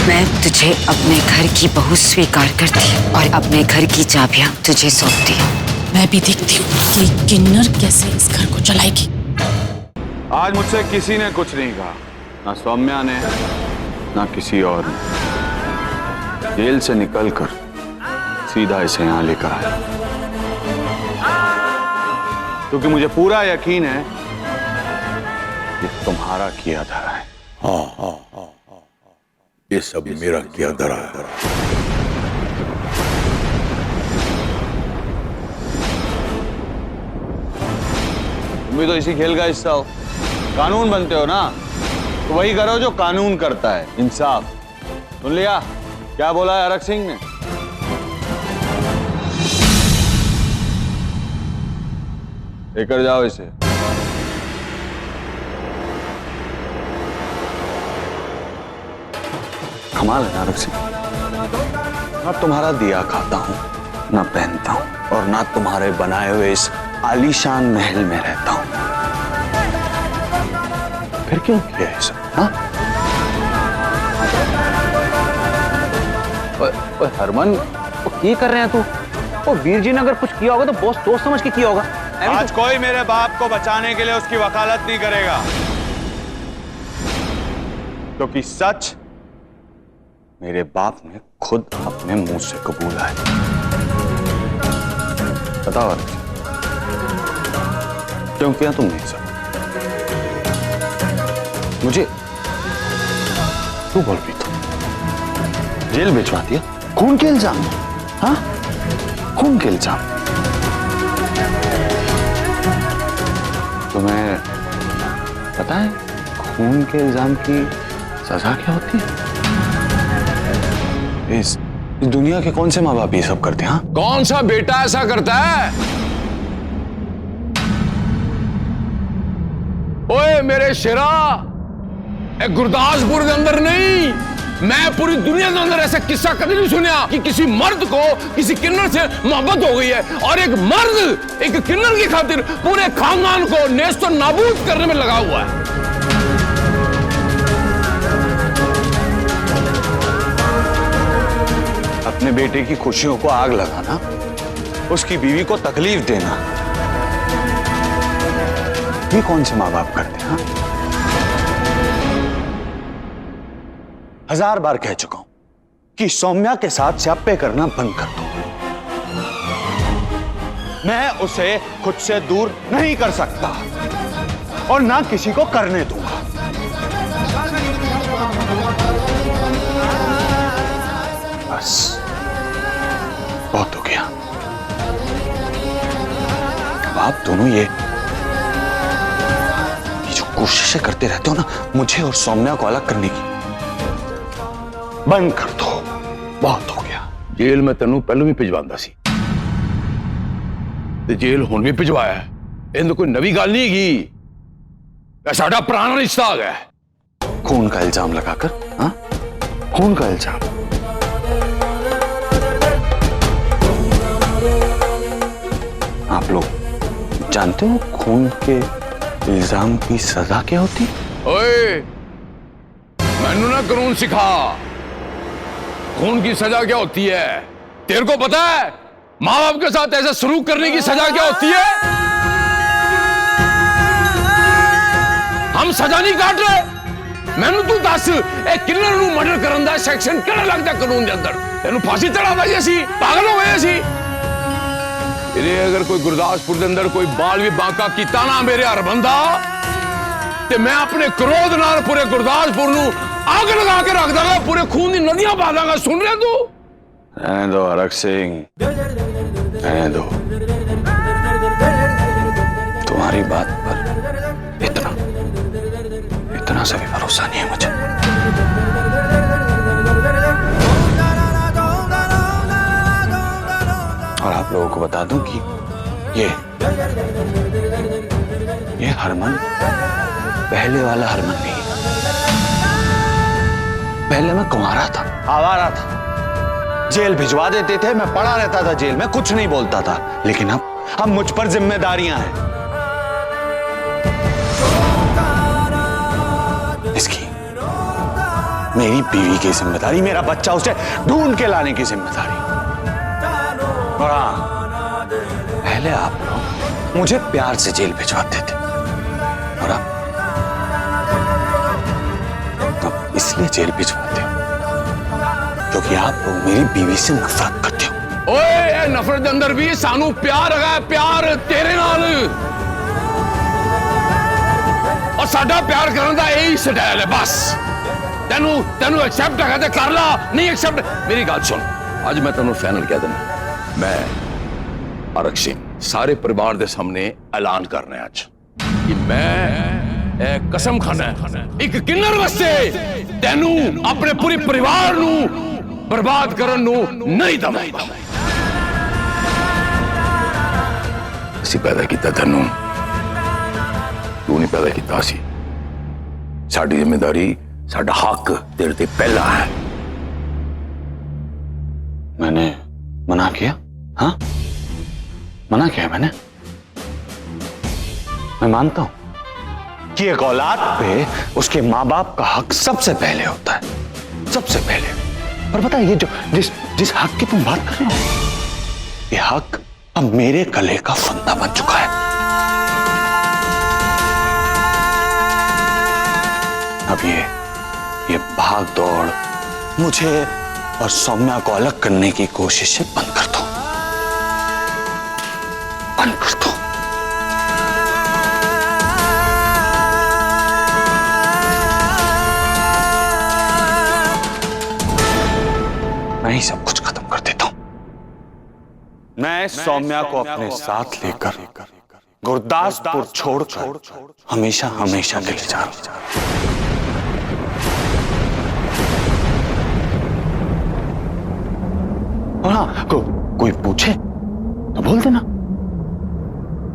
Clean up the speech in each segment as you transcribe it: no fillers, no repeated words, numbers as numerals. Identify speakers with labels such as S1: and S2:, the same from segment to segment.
S1: मैं तुझे अपने घर की बहू स्वीकार करती हूँ और अपने घर की चाबियां तुझे सौंपती हूँ।
S2: मैं भी देखती हूँ कि किन्नर कैसे इस घर को चलाएगी।
S3: आज मुझसे किसी ने कुछ नहीं कहा, ना सौम्या ने ना किसी और ने। जेल से निकलकर सीधा इसे यहाँ लेकर आया, क्योंकि मुझे पूरा यकीन है ये तुम्हारा किया धरा है।
S4: हाँ, ये सब मेरा किया धरा है।
S3: तुम भी तो इसी खेल का हिस्सा हो। कानून बनते हो ना, तो वही करो जो कानून करता है, इंसाफ। सुन लिया क्या बोला है अरक सिंह ने? लेकर जाओ इसे। कमाल है अरक सिंह, ना तुम्हारा दिया खाता हूं, ना पहनता हूं, और ना तुम्हारे बनाए हुए इस आलीशान महल में रहता हूं। फिर क्यों किया है सब? हाँ?
S5: ओए हरमन, वो क्या कर रहे हैं तू? वो वीर जी ने अगर कुछ किया होगा तो बॉस दोस्त समझ के किया होगा।
S3: आज कोई मेरे बाप को बचाने के लिए उसकी वकालत नहीं करेगा, क्योंकि सच मेरे बाप ने खुद अपने मुंह से कबूला है। बताओ अरक सिंह, क्यों किया तुमने सब? मुझे तू बोल भी तो जेल भिजवा दिया, खून के इल्जाम। हाँ, खून के इल्जाम। तुम्हें पता है खून के इल्जाम की सजा क्या होती है? इस दुनिया के कौन से माँ बाप ये सब करते हैं? हाँ?
S6: कौन सा बेटा ऐसा करता है? ओए मेरे शेरा, गुरदासपुर के अंदर नहीं, मैं पूरी दुनिया के अंदर ऐसा किस्सा कभी नहीं सुना कि किसी मर्द को किसी किन्नर से मोहब्बत हो गई है और एक मर्द एक किन्नर की खातिर पूरे खानदान को नेस्तो नाबूद करने में लगा हुआ है।
S3: अपने बेटे की खुशियों को आग लगाना, उसकी बीवी को तकलीफ देना, ये कौन से माँ बाप करते हैं? हाँ? 1000 बार कह चुका हूं कि सौम्या के साथ स्यापे करना बंद कर दो। मैं उसे खुद से दूर नहीं कर सकता और ना किसी को करने दूंगा। बस बहुत हो गया। अब आप दोनों ये जो कोशिशें करते रहते हो ना मुझे और सौम्या को अलग करने की, बंद कर दो। बहुत हो गया।
S6: जेल में तेनू पहलू भी भिजवांदा सी ते जेल हुण भी भिजवाया है। इन कोई नवी गल नहीं की, साडा पुराना रिश्ता आ गया।
S3: खून का इल्जाम लगाकर, हाँ? खून का इल्जाम। आप लोग जानते हो खून के इल्जाम की सजा क्या होती?
S6: ओए मैनू ना कानून सिखा, खून की सजा क्या होती है? तेरे को पता है माँ बाप के साथ ऐसा सलूक करने की सजा क्या होती है? हम सजा नहीं काट रहे। मैनू तू दस, एक किन्नर नू मर्डर करन दा सेक्शन केड़ा लगदा कानून दे अंदर? तेनू फांसी चढ़ादा जी असी पागल हो गए असी? इरे अगर कोई गुरदासपुर के अंदर कोई बाल भी बांका कीता ना मेरे हरमन दा, ते मैं अपने क्रोध नाल पूरे गुरदासपुर नू आग लगा के रख दांगा, पूरे खून की नदियां बहा दांगा। सुन रहे तू?
S3: रहने दो अरक सिंह, रहने दो। तुम्हारी बात पर इतना सा भी भरोसा नहीं है मुझे। और आप लोगों को बता दूं कि ये हरमन पहले वाला हरमन नहीं है। पहले मैं कुंवारा था, आवारा था, जेल भिजवा देते थे, मैं पड़ा रहता था जेल में, कुछ नहीं बोलता था। लेकिन अब मुझ पर जिम्मेदारियां हैं। इसकी मेरी बीवी की जिम्मेदारी, मेरा बच्चा उसे ढूंढ के लाने की जिम्मेदारी। और हाँ, पहले आप लोग मुझे प्यार से जेल भिजवाते थे और अब इसलिए जेल भिजवाते हो क्योंकि आप लोग मेरी बीवी से नफरत करते हो।
S6: ओए नफरत के अंदर भी सानू प्यार है, प्यार तेरे नाल और साडा प्यार करने का यही स्टाइल है। बस तेनू तेनू एक्सेप्ट है तो कर ला, नहीं एक्सेप्ट। मेरी गल सुन, आज मैं तेनू फाइनल कह देना, मैं अरग सिंह सारे परिवार के सामने ऐलान करना आज कि मैं कसम खाना एक किन्नर वास्ते तेनू अपने पूरे परिवार नू बर्बाद करन नू नहीं दवांगा। ਅਸੀਂ पैदा किया तेनू, तू नहीं पैदा किया सी। साडी जिम्मेदारी, साडा हक तेरे ते पहला है।
S3: मैंने मना किया? हाँ, मना किया मैंने? मैं मानता हूं कि एक औलाद पे उसके माँ बाप का हक सबसे पहले होता है, सबसे पहले। पर पता है, ये जो जिस हक की तुम बात कर रहे हो, ये हक अब मेरे गले का फंदा बन चुका है। अब ये भाग दौड़ मुझे और सौम्या को अलग करने की कोशिश बंद कर दो, बंद कर दो। मैं ही सब कुछ खत्म कर देता हूं। मैं सौम्या को अपने साथ लेकर गुरदासपुर छोड़कर हमेशा हमेशा के लिए जा रहा हूं। और हाँ, कोई पूछे तो बोल देना,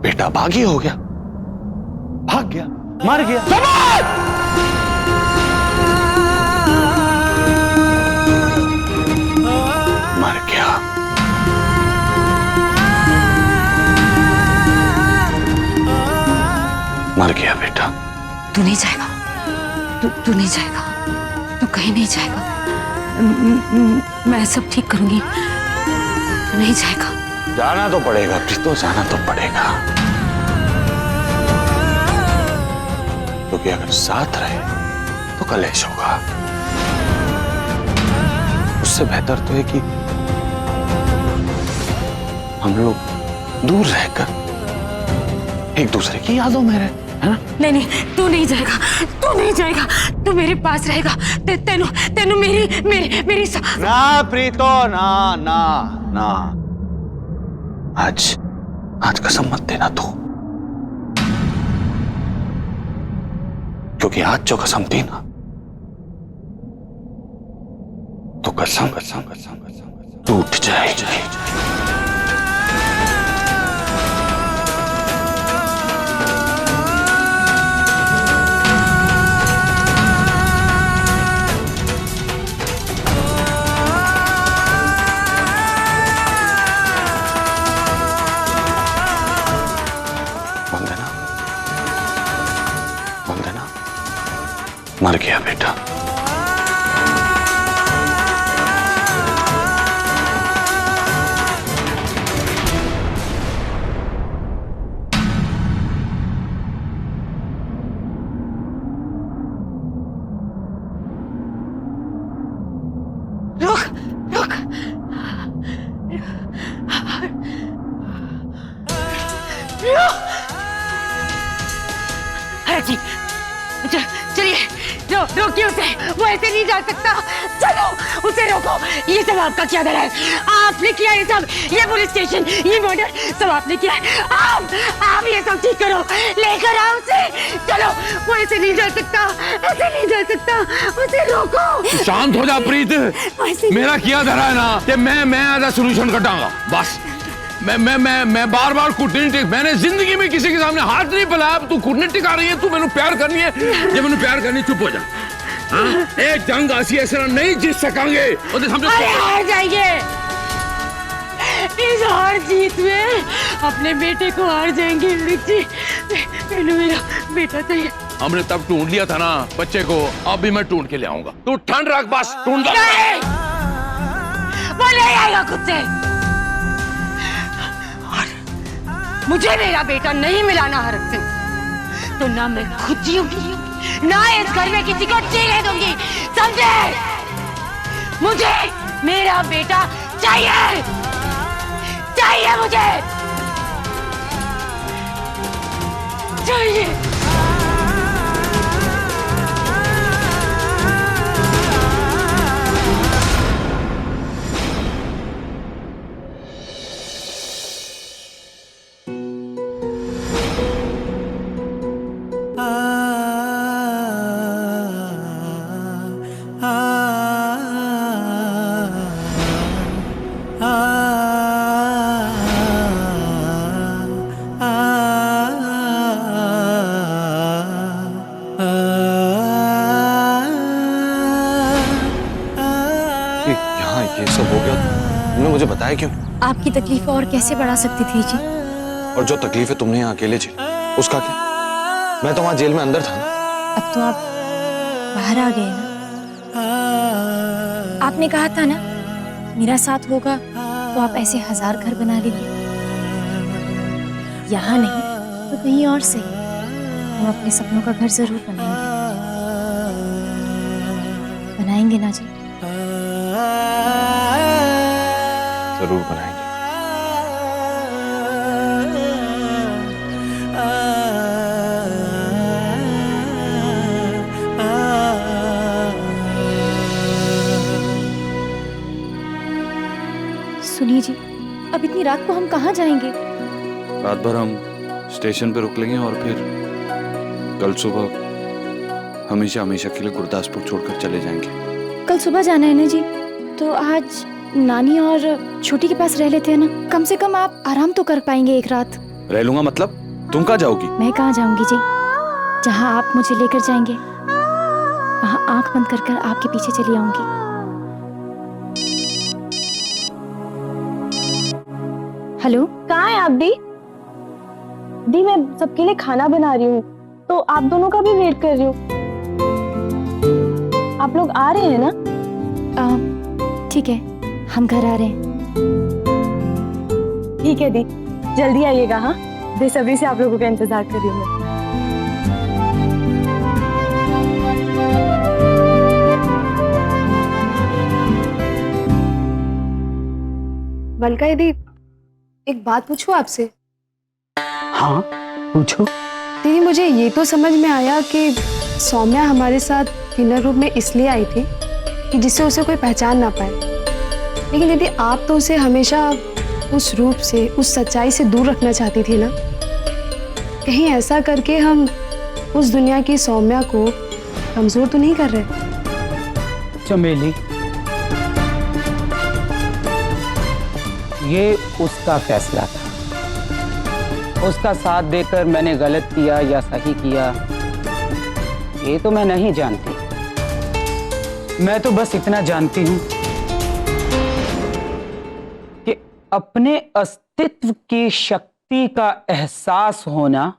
S3: बेटा भागी हो गया, भाग गया, मर गया। मर गया। मर गया बेटा।
S1: तू नहीं जाएगा, तू नहीं जाएगा, तू कहीं नहीं जाएगा। मैं सब ठीक करूंगी, तू नहीं जाएगा।
S3: जाना तो पड़ेगा प्रीतो, जाना तो पड़ेगा, क्योंकि अगर साथ रहे तो कलेश होगा। उससे बेहतर तो है कि हम लोग दूर रहकर एक दूसरे की यादों में रहे, है ना?
S2: नहीं, तू नहीं जाएगा, तू नहीं जाएगा, तू मेरे पास रहेगा। तेनू तेनू मेरी
S3: ना प्रीतो, ना ना ना, आज कसम मत देना तू, क्योंकि आज जो कसम दी ना, तो कसम टूट जाएगी। वंदना मर गया बेटा।
S2: चलिए, रोकिए उसे, वो ऐसे नहीं जा सकता। चलो उसे रोको। ये सब आपका क्या दर है? आपने किया ये सब, ये पुलिस स्टेशन, ये मर्डर सब आपने किया है। आप ये सब ठीक करो, लेकर आओ उसे। चलो, वो ऐसे नहीं जा सकता, ऐसे नहीं जा सकता, उसे रोको।
S6: शांत हो जा प्रीत, मेरा किया धरा है ना, ते मैं आधा सोल्यूशन कटाऊंगा। बस मैं बार कूटनीतिक, मैंने जिंदगी में किसी के सामने हाथ नहीं फैलाया। तू कूटनीतिक आ रही है, तू मैंने प्यार करनी है, जब मैंने प्यार करनी, चुप हो जा। एक जंग ऐसी ऐसा नहीं जीत सकांगे,
S2: हार जाएंगे। इस हार जीत में अपने बेटे को हार जाएंगे। मेरा बेटा चाहिए।
S6: हमने तब ढूंढ लिया था ना बच्चे को, अब भी मैं ढूंढ के ले आऊंगा। तू ठंड रख, बस ढूंढ
S2: नहीं, वो नहीं आएगा खुद से। और मुझे मेरा बेटा नहीं मिला ना हरक सिंह, तो ना मैं खुद जीऊंगी ना इस घर में किसी को जीने दूंगी, समझे? मुझे मेरा बेटा चाहिए, चाहिए मुझे, चाहिए।
S3: ये सब हो गया, तुमने मुझे बताया क्यों?
S7: आपकी तकलीफ और कैसे बढ़ा सकती थी जी?
S3: और जो तकलीफ है तुमने यहाँ अकेले झेली, उसका क्या? मैं तो वहां जेल में अंदर था ना।
S7: अब तो आप बाहर आ गए ना। आपने कहा था ना मेरा साथ होगा तो आप ऐसे 1000 घर बना लेंगे। यहाँ नहीं तो कहीं और से हम अपने सपनों का घर जरूर बनाएंगे। बनाएंगे ना जी?
S3: जरूर बनाएंगे।
S7: सुनिए जी, अब इतनी रात को हम कहाँ जाएंगे?
S8: रात भर हम स्टेशन पे रुक लेंगे और फिर कल सुबह हमेशा हमेशा के लिए गुरदासपुर छोड़कर चले जाएंगे।
S7: कल सुबह जाना है ना जी, तो आज नानी और छोटी के पास रह लेते हैं ना। कम से कम आप आराम तो कर पाएंगे एक रात।
S8: रह लूंगा मतलब? तुम कहाँ जाओगी?
S7: मैं कहाँ जाऊंगी जी, जहाँ आप मुझे लेकर जाएंगे वहाँ आंख बंद कर कर आपके पीछे चली आऊंगी। हेलो,
S9: कहाँ है आप दी? दी मैं सबके लिए खाना बना रही हूँ, तो आप दोनों का भी वेट कर रही हूँ। आप लोग आ रहे हैं ना?
S7: ठीक है, हम घर आ रहे हैं।
S9: ठीक है दी, जल्दी आइएगा। हाँ, बेसब्री से आप लोगों का इंतजार कर रही हूँ मैं।
S10: बलका दीदी, एक बात पूछूं आपसे?
S5: हाँ पूछो।
S10: दीदी, मुझे ये तो समझ में आया कि सौम्या हमारे साथ डिनर रूम में इसलिए आई थी कि जिससे उसे कोई पहचान ना पाए। लेकिन दीदी, आप तो उसे हमेशा उस रूप से, उस सच्चाई से दूर रखना चाहती थी ना। कहीं ऐसा करके हम उस दुनिया की सौम्या को कमजोर तो नहीं कर रहे?
S5: चमेली, ये उसका फैसला था। उसका साथ देकर मैंने गलत किया या सही किया, ये तो मैं नहीं जानती। मैं तो बस इतना जानती हूं कि अपने अस्तित्व की शक्ति का एहसास होना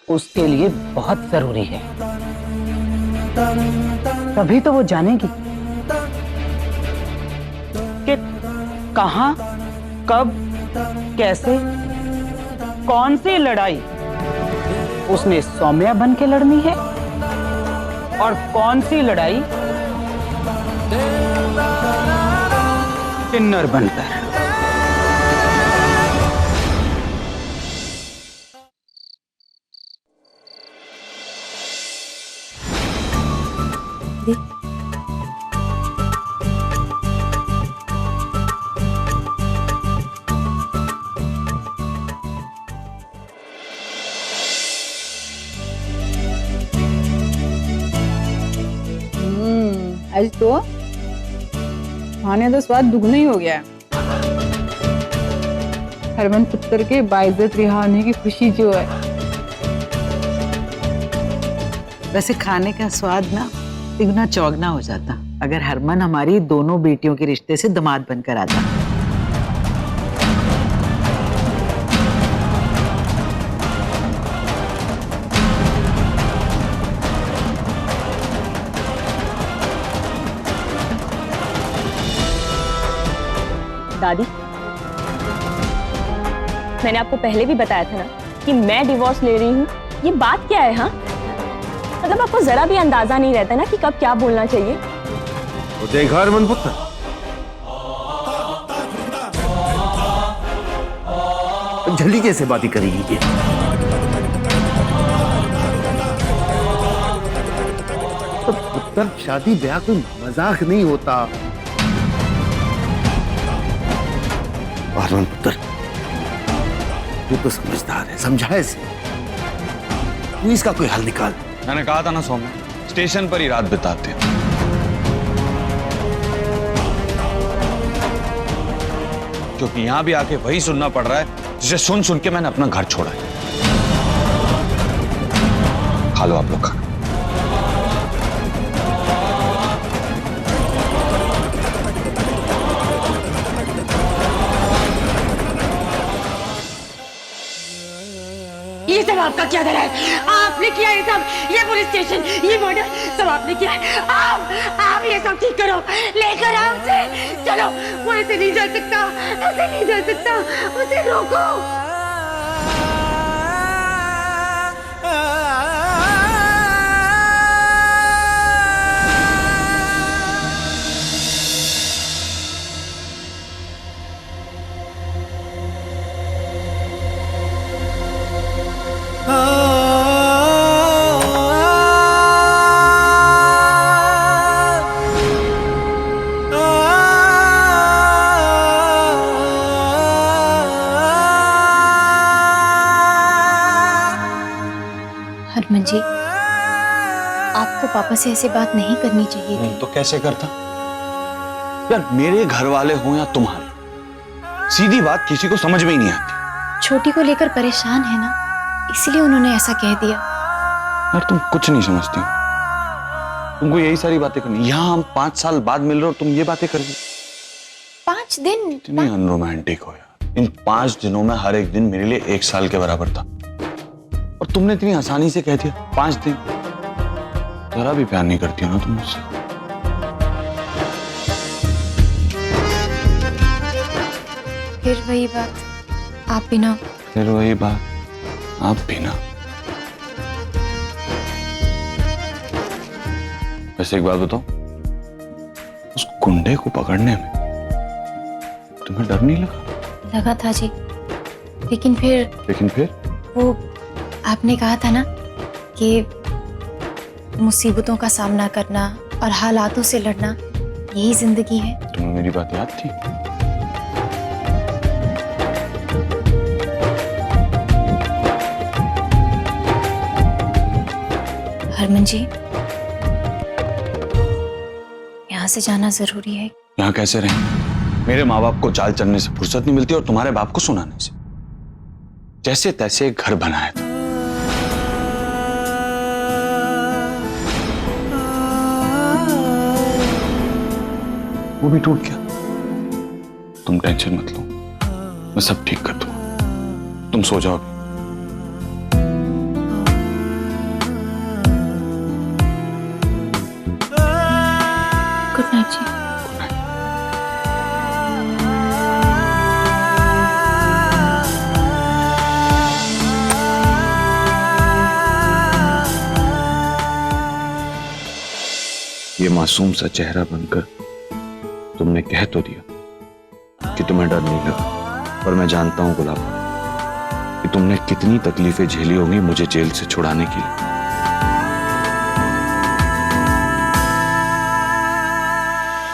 S5: उसके लिए बहुत जरूरी है। तभी तो वो जानेगी कि कहां, कब, कैसे, कौन सी लड़ाई उसने सौम्या बन के लड़नी है और कौन सी लड़ाई किन्नर बनकर।
S11: आज तो खाने का स्वाद दुगना ही हो गया है। हरमन पुत्र के बाइज्जत रिहा होने की खुशी जो है।
S12: वैसे खाने का स्वाद ना तिगुना चौगना हो जाता अगर हरमन हमारी दोनों बेटियों के रिश्ते से दामाद बनकर आता।
S9: दादी, मैंने आपको पहले भी बताया था ना कि मैं डिवोर्स ले रही हूँ। ये बात क्या है? हाँ, मतलब आपको जरा भी अंदाजा नहीं रहता ना कि कब क्या बोलना चाहिए।
S3: तो देख हरमन पुत्र, जल्दी कैसे बातें करेगी ये? तो पुत्र, शादी ब्याह कोई मजाक नहीं होता। हरमन पुत्र, तू तो समझदार है, समझा इसे। तू इसका कोई हल निकाल।
S8: मैंने कहा था ना सौम्या, स्टेशन पर ही रात बिताते हैं। क्योंकि यहां भी आके वही सुनना पड़ रहा है जिसे सुन सुन के मैंने अपना घर छोड़ा है। खा लो आप लोग खाना।
S2: ये सब आपका क्या दर है? आपने किया ये सब, ये पुलिस स्टेशन, ये मर्डर सब आपने किया है। आप ये सब ठीक करो, लेकर आओ उसे। चलो, वो ऐसे नहीं जा सकता, ऐसे नहीं जा सकता, उसे रोको।
S7: हरमन जी, आपको पापा से ऐसे बात नहीं करनी चाहिए थी।
S8: तो कैसे करता यार? मेरे घर वाले हो या तुम्हारे, सीधी बात किसी को समझ में ही नहीं आती।
S7: छोटी को लेकर परेशान है ना, इसलिए उन्होंने ऐसा कह दिया।
S8: यार तुम कुछ नहीं समझती हो, तुमको यही सारी बातें करनी। यहाँ हम 5 साल बाद मिल रहे हो, तुम ये बातें कर रही।
S7: 5 दिन?
S8: इतनी अनरोमांटिक हो यार। इन 5 दिनों में हर एक दिन मेरे लिए 1 साल के बराबर था, और तुमने इतनी आसानी से कह दिया 5 दिन। जरा भी प्यार नहीं करती हो ना तुम मुझसे।
S7: फिर वही बात, आप भी ना।
S8: फिर वही बात, आप भी ना। वैसे एक बात बताओ, उस गुंडे को पकड़ने में तुम्हें डर नहीं लगा?
S7: लगा था जी, लेकिन फिर वो आपने कहा था ना कि मुसीबतों का सामना करना और हालातों से लड़ना, यही जिंदगी है।
S8: तुम्हें मेरी बात याद थी?
S7: हरमन जी, यहाँ से जाना जरूरी है।
S8: यहाँ कैसे रहें? मेरे माँ बाप को चाल चलने से फुर्सत नहीं मिलती, और तुम्हारे बाप को सुनाने से। जैसे तैसे घर बनाया था, वो भी टूट गया। तुम टेंशन मत लो, मैं सब ठीक कर दूंगा। तुम सो जाओ।
S7: गुड नाइट जी।
S8: ये मासूम सा चेहरा बनकर तुमने कह तो दिया कि तुम्हें डर नहीं लगा, पर मैं जानता हूं गुलाब कि तुमने कितनी तकलीफें झेली होंगी मुझे जेल से छुड़ाने के लिए।